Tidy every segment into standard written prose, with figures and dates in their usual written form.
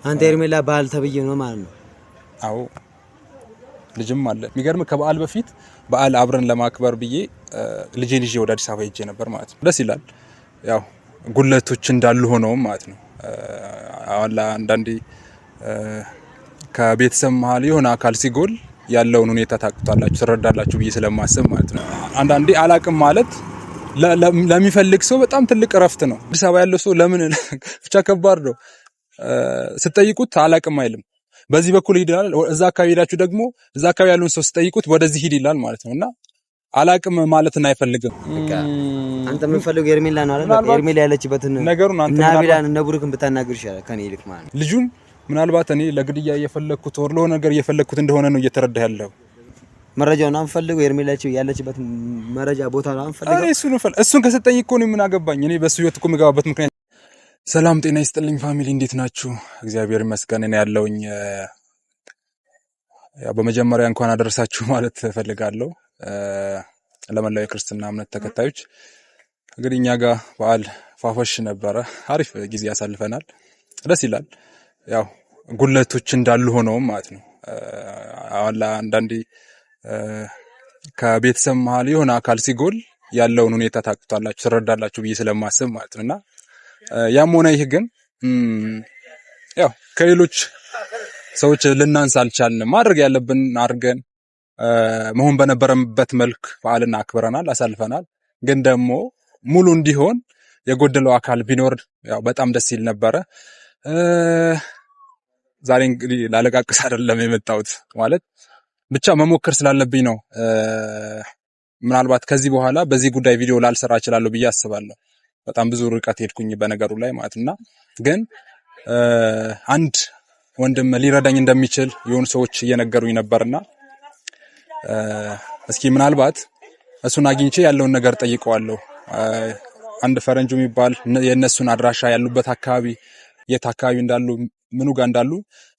አንተ ሄርሜላ ባህል ተብዬ ነው ማለት ነው? አዎ ልጅም አለ። የሚገርም ከበዓል በፊት በዓል አብረን ለማክበር ብዬ ልጄን ይዤ ወደ አዲስ አበባ ሄጄ ነበር ማለት ነው። ደስ ይላል። ያው ጉለቶች እንዳሉ ሆነው ማለት ነው። አሁን አንዳንዴ ከቤተሰብ መሀል የሆነ አካል ሲጎል ያለውን ሁኔታ ታውቁታላችሁ፣ ትረዳላችሁ ብዬ ስለማስብ ማለት ነው። አንዳንዴ አላቅም ማለት ለሚፈልግ ሰው በጣም ትልቅ እረፍት ነው። አዲስ አበባ ያለው ሰው ለምን ብቻ ከባድ ነው። ስትጠይቁት አላቅም አይልም። በዚህ በኩል ይሄዳል። እዛ አካባቢ ሄዳችሁ ደግሞ እዛ አካባቢ ያሉን ሰው ስትጠይቁት ወደዚህ ሂድ ይላል ማለት ነውና አላቅም ማለትን አይፈልግም። አንተ ምን ፈልገው ሄርሜላ ነው አይደል? ሄርሜላ ያለችበትን ነገሩን አንተ ናቢላን እና ቡሩክን ብታናግር ይሻላል ከኔ ይልቅ ማለት ነው። ልጁን ምናልባት እኔ ለግድያ እየፈለኩት ወር ለሆነ ነገር እየፈለኩት እንደሆነ ነው እየተረዳ ያለው። መረጃውን አንፈልገው ሄርሜላ ያለችበት መረጃ ቦታ ነው አንፈልገው። እሱን ከሰጠኝ እኮ ነው ምን አገባኝ እኔ በሱ ህይወት እኮ የምገባበት ምክንያት። ሰላም ጤና ይስጥልኝ ፋሚሊ፣ እንዴት ናችሁ? እግዚአብሔር ይመስገን እኔ ያለውኝ። ያው በመጀመሪያ እንኳን አደረሳችሁ ማለት ፈልጋለሁ ለመላው የክርስትና እምነት ተከታዮች። እንግዲህ እኛ ጋር በዓል ፋፈሽ ነበረ፣ አሪፍ ጊዜ ያሳልፈናል፣ ደስ ይላል። ያው ጉለቶች እንዳሉ ሆነው ማለት ነው። አሁን አንዳንዴ ከቤተሰብ መሀል የሆነ አካል ሲጎል ያለውን ሁኔታ ታውቁታላችሁ፣ ትረዳላችሁ ብዬ ስለማስብ ማለት ነውና ያም ሆነ ይህ ግን ያው ከሌሎች ሰዎች ልናንስ አልቻልንም። ማድረግ ያለብን አድርገን መሆን በነበረበት መልክ በዓልን አክብረናል፣ አሳልፈናል። ግን ደግሞ ሙሉ እንዲሆን የጎደለው አካል ቢኖር ያው በጣም ደስ ይል ነበረ። ዛሬ እንግዲህ ላለቃቅስ አይደለም የመጣሁት፣ ማለት ብቻ መሞከር ስላለብኝ ነው። ምናልባት ከዚህ በኋላ በዚህ ጉዳይ ቪዲዮ ላልሰራ እችላለሁ ብዬ አስባለሁ። በጣም ብዙ ርቀት ሄድኩኝ በነገሩ ላይ ማለትና ግን አንድ ወንድም ሊረዳኝ እንደሚችል የሆኑ ሰዎች እየነገሩኝ ነበርና እስኪ ምናልባት እሱን አግኝቼ ያለውን ነገር ጠይቀዋለሁ። አንድ ፈረንጁ የሚባል የነሱን አድራሻ ያሉበት አካባቢ የት አካባቢ እንዳሉ ምኑ ጋር እንዳሉ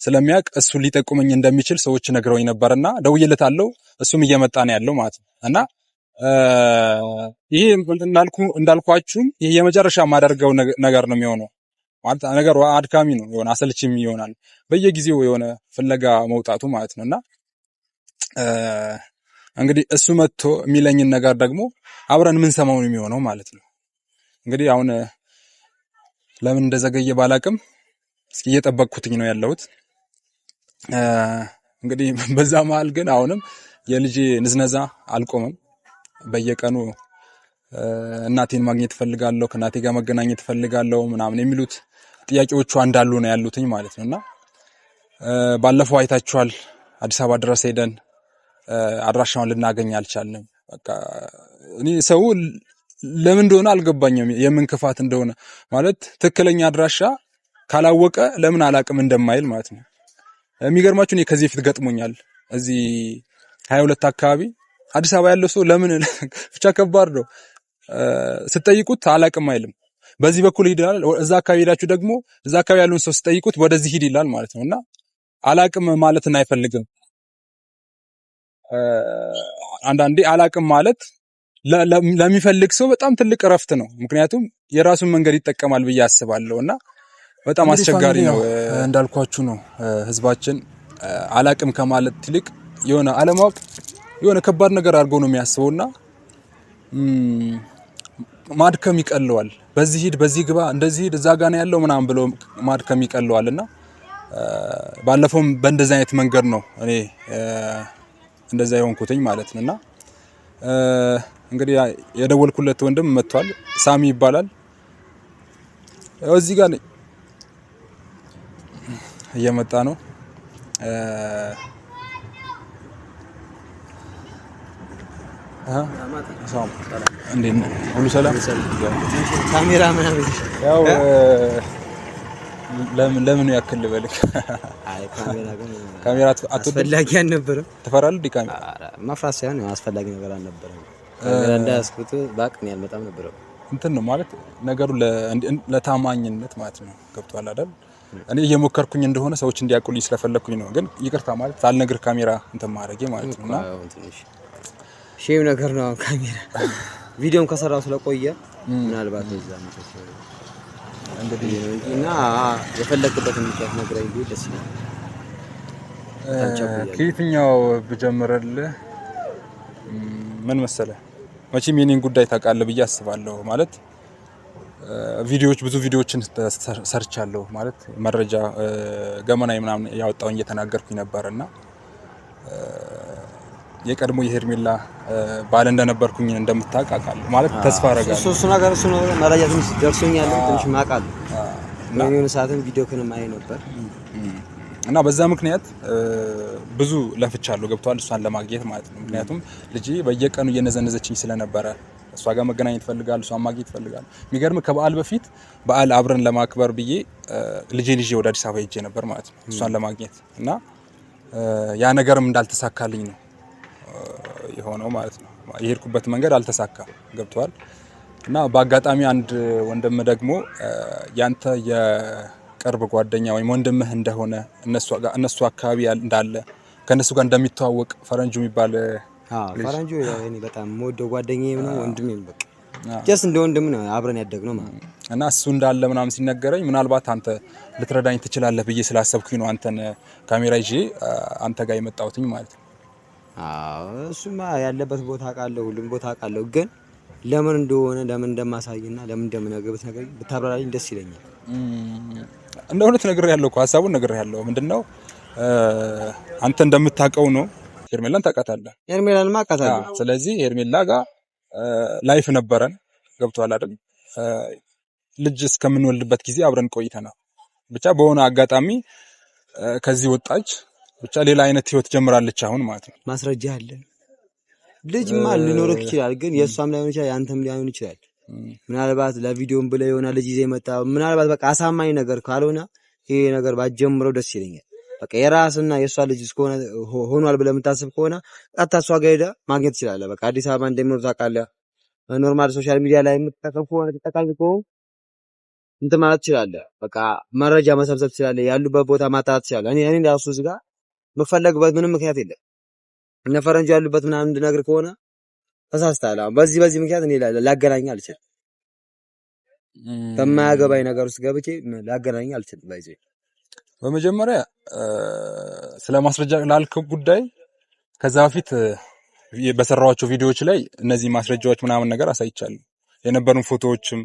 ስለሚያውቅ እሱ ሊጠቁመኝ እንደሚችል ሰዎች ነግረውኝ ነበርና ደውዬለታለሁ። እሱም እየመጣ ነው ያለው ማለት ነው። እና ይሄ እንዳልኳችሁም ይሄ የመጨረሻ የማደርገው ነገር ነው የሚሆነው። ማለት ነገሩ አድካሚ ነው፣ የሆነ አሰልችም ይሆናል በየጊዜው የሆነ ፍለጋ መውጣቱ ማለት ነውና እንግዲህ እሱ መጥቶ የሚለኝን ነገር ደግሞ አብረን ምን ሰማው ነው የሚሆነው ማለት ነው። እንግዲህ አሁን ለምን እንደዘገየ ባላቅም እስኪ እየጠበቅኩትኝ ነው ያለሁት። እንግዲህ በዛ መሃል ግን አሁንም የልጄ ንዝነዛ አልቆመም። በየቀኑ እናቴን ማግኘት ፈልጋለሁ፣ ከእናቴ ጋር መገናኘት ፈልጋለሁ ምናምን የሚሉት ጥያቄዎቹ እንዳሉ ነው ያሉትኝ ማለት ነውና ባለፈው አይታችኋል፣ አዲስ አበባ ድረስ ሄደን አድራሻውን ልናገኝ አልቻልንም። በቃ እኔ ሰው ለምን እንደሆነ አልገባኝም፣ የምን ክፋት እንደሆነ ማለት ትክክለኛ አድራሻ ካላወቀ ለምን አላቅም እንደማይል ማለት ነው። የሚገርማችሁ እኔ ከዚህ በፊት ገጥሞኛል። እዚህ 22 አካባቢ አዲስ አበባ ያለው ሰው ለምን ብቻ ከባድ ነው። ስትጠይቁት አላቅም አይልም። በዚህ በኩል ይሄዳል። እዛ አካባቢ ሄዳችሁ ደግሞ እዛ አካባቢ ያሉን ሰው ስትጠይቁት ወደዚህ ሂድ ይላል ማለት ነውና አላቅም ማለትን አይፈልግም። አንዳንዴ አላቅም ማለት ለሚፈልግ ሰው በጣም ትልቅ እረፍት ነው። ምክንያቱም የራሱን መንገድ ይጠቀማል ብዬ አስባለሁና በጣም አስቸጋሪ ነው። እንዳልኳችሁ ነው ህዝባችን አላቅም ከማለት ይልቅ የሆነ አለማወቅ የሆነ ከባድ ነገር አድርጎ ነው የሚያስበውና ማድከም ይቀለዋል። በዚህ ሂድ፣ በዚህ ግባ፣ እንደዚህ ሂድ፣ እዛ ጋር ነው ያለው ምናምን ብሎ ማድከም ይቀለዋልና ባለፈውም በእንደዚህ አይነት መንገድ ነው እኔ እንደዛ የሆንኩትኝ ማለት ነውና እንግዲህ የደወልኩለት ወንድም መጥቷል። ሳሚ ይባላል። እዚህ ጋር እየመጣ ነው። እንዴት ነው? ሁሉ ሰላም? ካሜራ ምናምን ያው ለምን ያክል ልበልክ? አይ ካሜራ አስፈላጊ አልነበረም። ትፈራለህ? ካሜራ መፍራት ሳይሆን አስፈላጊ ነገር አልነበረም። ካሜራ እንዳያስኩት ባቅም ያልመጣም ነበር። እንትን ነው ማለት ነገሩ ለታማኝነት ማለት ነው። ገብቷል አይደል? እኔ እየሞከርኩኝ እንደሆነ ሰዎች እንዲያውቁልኝ ስለፈለኩኝ ነው። ግን ይቅርታ ማለት ሳልነግርህ ካሜራ እንትን ማድረጌ ማለት ነውና ሼም ነገር ነው። ካሜራ ቪዲዮም ከሰራው ስለቆየ ምናልባት እዛ እንግዲህ እና የፈለክበትን ምክንያት ነግረኝ ቢል ደስ ይላል። ከየትኛው ብጀምርልህ ምን መሰለህ መቼም የኔን ጉዳይ ታውቃለህ ብዬ አስባለሁ። ማለት ብዙ ቪዲዮዎችን ሰርቻለሁ ማለት መረጃ ገመናዊ ምናምን ያወጣው እየተናገርኩኝ ነበርና የቀድሞ የሄርሜላ ባል እንደነበርኩኝ እንደምታውቅ አውቃለሁ። ማለት ተስፋ አደርጋለሁ። እሱ ነገር መረጃ ትንሽ ደርሶኛል፣ ትንሽ ማውቃለሁ። የሆነ ሰዓትም ቪዲዮ ከነም አይ ነበር እና በዛ ምክንያት ብዙ ለፍቻለሁ። ገብቷል እሷን ለማግኘት ማለት ነው። ምክንያቱም ልጄ በየቀኑ እየነዘነዘችኝ ስለነበረ እሷ ጋር መገናኘት ፈልጋለሁ፣ እሷን ማግኘት ፈልጋለሁ። የሚገርም ከበዓል በፊት በዓል አብረን ለማክበር ብዬ ልጄን ይዤ ወደ አዲስ አበባ ሄጄ ነበር ማለት ነው እሷን ለማግኘት እና ያ ነገርም እንዳልተሳካልኝ ነው የሆነው ማለት ነው። የሄድኩበት መንገድ አልተሳካም። ገብቷል እና በአጋጣሚ አንድ ወንድም ደግሞ ያንተ የቅርብ ጓደኛ ወይም ወንድምህ እንደሆነ እነሱ አካባቢ እንዳለ ከነሱ ጋር እንደሚተዋወቅ ፈረንጁ የሚባል ፈረንጁ እኔ በጣም የምወደው ጓደኛዬ ነው፣ ወንድሜም በቃ ጀስት እንደ ወንድም ነው አብረን ያደግነው ማለት ነው። እና እሱ እንዳለ ምናምን ሲነገረኝ ምናልባት አንተ ልትረዳኝ ትችላለህ ብዬ ስላሰብኩኝ ነው አንተን ካሜራ ይዤ አንተ ጋር የመጣሁትኝ ማለት ነው። እሱማ ያለበት ቦታ አውቃለሁ፣ ሁሉም ቦታ አውቃለሁ። ግን ለምን እንደሆነ ለምን እንደማሳይና ለምን እንደምነግርበት ነገር ብታብራራልኝ ደስ ይለኛል። እንደ እውነት ነግሬሃለሁ እኮ ሀሳቡን ነግሬሃለሁ። ምንድነው አንተ እንደምታውቀው ነው ሄርሜላን ታውቃታለህ? ሄርሜላን ማውቃታለሁ። ስለዚህ ሄርሜላ ጋር ላይፍ ነበረን። ገብቶሃል አይደል? ልጅ እስከምንወልድበት ጊዜ አብረን ቆይተናል። ብቻ በሆነ አጋጣሚ ከዚህ ወጣች። ብቻ ሌላ አይነት ህይወት ጀምራለች አሁን ማለት ነው። ማስረጃ አለ። ልጅማ ሊኖርክ ይችላል፣ ግን የሷም ላይሆን ይችላል፣ ያንተም ሊሆን ይችላል። ምናልባት ለቪዲዮም ብለ የሆነ ልጅ ይዘህ መጣ። ምናልባት በቃ አሳማኝ ነገር ካልሆነ ይሄ ነገር ባጀምረው ደስ ይለኛል። በቃ የራስና የሷ ልጅ እስከሆነ ሆኗል ብለህ የምታስብ ከሆነ ቀጥታ እሷ ጋር ሄደህ ማግኘት ትችላለህ። በቃ አዲስ አበባ እንደሚኖር ታውቃለህ። ኖርማል ሶሻል ሚዲያ ላይ የምትጠቀም ከሆነ ተጠቃሚ ከሆነ እንትን ማለት ትችላለህ። በቃ መረጃ መሰብሰብ ትችላለህ። ያሉበት ቦታ ማጣራት ትችላለህ። እኔ ራሱ እዚህ ጋር መፈለግበት ምንም ምክንያት የለም። እነ ፈረንጁ ያሉበት ምናምን እንድነግር ከሆነ ተሳስተሃል። አሁን በዚህ ምክንያት እኔ ላገናኝ አልችልም። በማያገባኝ ነገር ውስጥ ገብቼ ላገናኝ አልችልም። ባይዘይ በመጀመሪያ ስለ ማስረጃ ላልከው ጉዳይ ከዛ በፊት በሰራኋቸው ቪዲዮዎች ላይ እነዚህ ማስረጃዎች ምናምን ነገር አሳይቻለሁ። የነበሩን ፎቶዎችም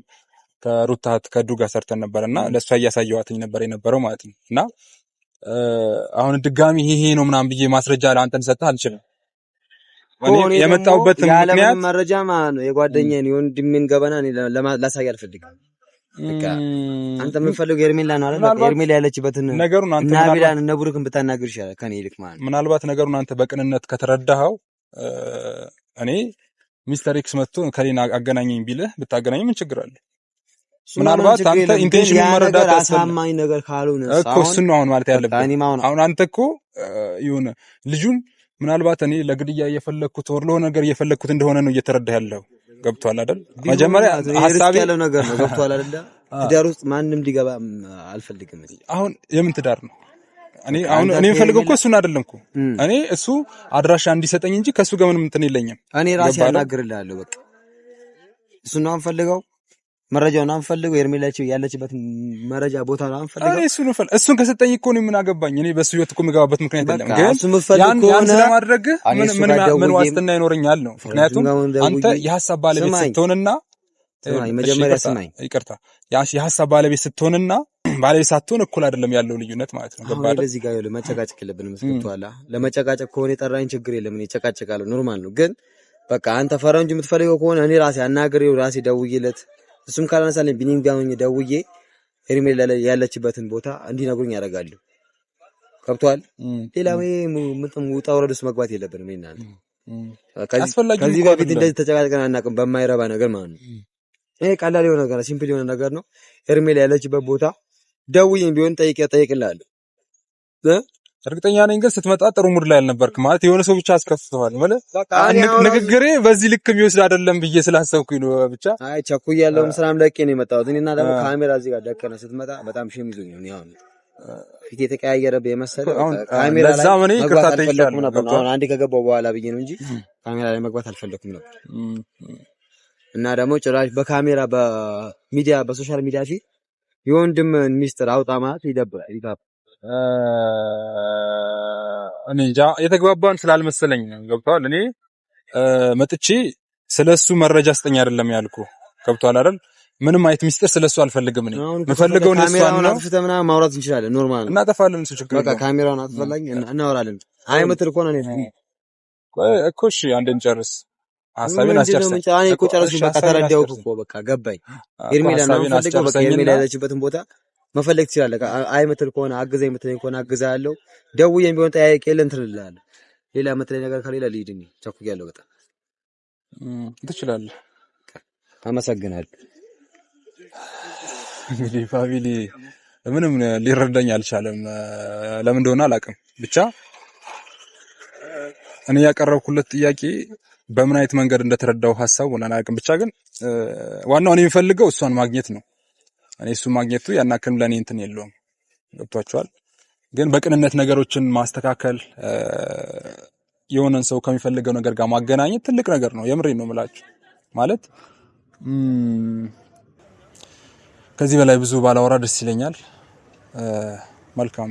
ከሩታት ከዱ ጋር ሰርተን ነበርና ለሷ እያሳየዋትኝ ነበር የነበረው ማለት ነው። እና አሁን ድጋሚ ይሄ ነው ምናምን ብዬ ማስረጃ ለአንተን ሰጥተህ አልችልም። እኔ የመጣሁበት ምክንያት መረጃ ማለት ነው የጓደኛዬን የወንድሜን ገበና እኔ ላሳይ አልፈልግም። በቃ አንተ የምትፈልገው ሄርሜላ ነው አይደል? በቃ ሄርሜላ ያለችበትን ነገሩን አንተ እና ቢላን እነ ብሩክን ብታናግር ይሻላል ከኔ ይልቅ ማለት ነው። ምናልባት ነገሩን አንተ በቅንነት ከተረዳኸው እኔ ሚስተር ኤክስ መጥቶ ከሌና አገናኘኝ ቢልህ ብታገናኝ ምን ችግር አለ? ምናልባት አንተ ኢንቴንሽን መረዳት አሳማኝ ነገር ካልሆነ እኮ እሱን ነው አሁን ማለት ያለብህ። አሁን አንተ እኮ ይሁን ልጁን ምናልባት እኔ ለግድያ እየፈለኩት ወር ለሆነ ነገር እየፈለኩት እንደሆነ ነው እየተረዳህ ያለው። ገብቷል አይደል? መጀመሪያ ሐሳቤ ያለው ነገር ነው። ገብቷል አይደል? ትዳር ውስጥ ማንንም ሊገባ አልፈልግም። አሁን የምን ትዳር ነው? እኔ የምፈልገው እኮ እሱን አይደለም እኮ እኔ እሱ አድራሻ እንዲሰጠኝ እንጂ ከሱ ጋር ምንም እንትን የለኝም። እኔ ራሴ አናግርልሃለሁ። በቃ እሱን ነው የምፈልገው። መረጃውን አንፈልገው ሄርሜላችሁ ያለችበት መረጃ ቦታ ነው አንፈልገው። እሱን ከሰጠኝ እኮ ነው ምን አገባኝ። እኔ በሱ ህይወት እኮ የምገባበት ምክንያት የለም። ግን ያን ስለማድረግ ምን ዋስትና ይኖረኛል ነው? ምክንያቱም አንተ የሐሳብ ባለቤት ስትሆንና መጀመሪያ ስማኝ፣ ይቅርታ የሐሳብ ባለቤት ስትሆንና ባለቤት ሳትሆን እኩል አይደለም ያለው ልዩነት ማለት ነው። ገባህ? ስለዚህ ጋር ያለው መጨቃጨቅ የለብንም። መስከቷላ ለመጨቃጨቅ ከሆነ የጠራኝ ችግር የለም። እኔ ጨቃጨቃለሁ፣ ኖርማል ነው። ግን በቃ አንተ ፈረንጁ የምትፈልገው ከሆነ እኔ ራሴ አናግሬው ራሴ ደውዬለት እሱም ካላነሳልኝ ቢኒም ጋር ሆኜ ደውዬ ሄርሜላ ያለችበትን ቦታ እንዲነግሩኝ ያደርጋሉ። ከብቷል። ሌላ ምንም ውጣ ወረድ ውስጥ መግባት የለብንም። እኔና ከዚህ በፊት እንደዚህ ተጨቃጭቀን አናውቅም በማይረባ ነገር ማለት ነው። ይሄ ቀላል የሆነ ነገር ሲምፕል የሆነ ነገር ነው። ሄርሜላ ያለችበት ቦታ ደውዬም ቢሆን ጠይቅልሃለሁ። እርግጠኛ ነኝ ግን ስትመጣ ጥሩ ሙድ ላይ አልነበርክ ማለት የሆነ ሰው ብቻ አስከፍተዋል ማለት ንግግሬ በዚህ ልክ የሚወስድ አይደለም ብዬ ስላሰብኩኝ ነው። ብቻ አይ ቸኩያለሁም ስራም ለቄ ነው የመጣሁት እኔና ደግሞ ካሜራ እዚህ ጋር ደቀነ ስትመጣ በጣም ሼም ይዞኝ ነው ያው ፊት የተቀያየረብህ የመሰለው ካሜራ ላይ ለዛ ምን ይቅርታ ጠይቃለሁ ነበር። አሁን አንዴ ከገባው በኋላ ብዬ ነው እንጂ ካሜራ ላይ መግባት አልፈለኩም ነበር። እና ደግሞ ጭራሽ በካሜራ በሚዲያ በሶሻል ሚዲያ ፊት የወንድምህን ሚስጥር አውጣ ማለት ይደብራል። እኔ እንጃ የተግባባን ስላልመሰለኝ ነው። ገብቷል። እኔ መጥቼ ስለሱ መረጃ ስጠኝ አይደለም ያልኩ። ገብቷል አይደል? ምንም አይነት ሚስጥር ስለሱ አልፈልግም። እኔ የምፈልገው ነው እሷን ነው። ካሜራውን አጥፍተህ ምናምን ማውራት እንችላለን። ኖርማል ነው። እናጠፋለን። እሱ ችግር በቃ ካሜራውን አጥፋላኝ እናወራለን። አይ ምትል እኮ ነው እኮ። እሺ አንዴን ጨርስ። ሐሳቤን አስጨርሰኝ። እኔ እኮ ጨርሰኝ። በቃ ተረዳሁት እኮ በቃ ገባኝ። ሄርሜላ ነው ፈልገው በቃ ሄርሜላ ያለችበትን ቦታ መፈለግ ትችላለህ። አይ ምትል ከሆነ አግዘኝ ምትለኝ ከሆነ አግዛለሁ። ደውዬም ቢሆን ጠያቄ የለን ትልልሃለህ። ሌላ ምትለኝ ነገር ከሌላ ልሂድ። እኔ ቸኩያለሁ በጣም። ትችላለህ። አመሰግናለሁ። እንግዲህ ፋሚሊ ምንም ሊረዳኝ አልቻለም። ለምን እንደሆነ አላውቅም። ብቻ እኔ ያቀረብኩለት ጥያቄ በምን አይነት መንገድ እንደተረዳው ሐሳቡን አላውቅም። ብቻ ግን ዋናው እኔ የምፈልገው እሷን ማግኘት ነው። እኔ እሱ ማግኘቱ ያናክልም ለኔ እንትን የለውም። ገብቷቸዋል። ግን በቅንነት ነገሮችን ማስተካከል የሆነን ሰው ከሚፈልገው ነገር ጋር ማገናኘት ትልቅ ነገር ነው። የምሬን ነው የምላችሁ። ማለት ከዚህ በላይ ብዙ ባላወራ ደስ ይለኛል። መልካም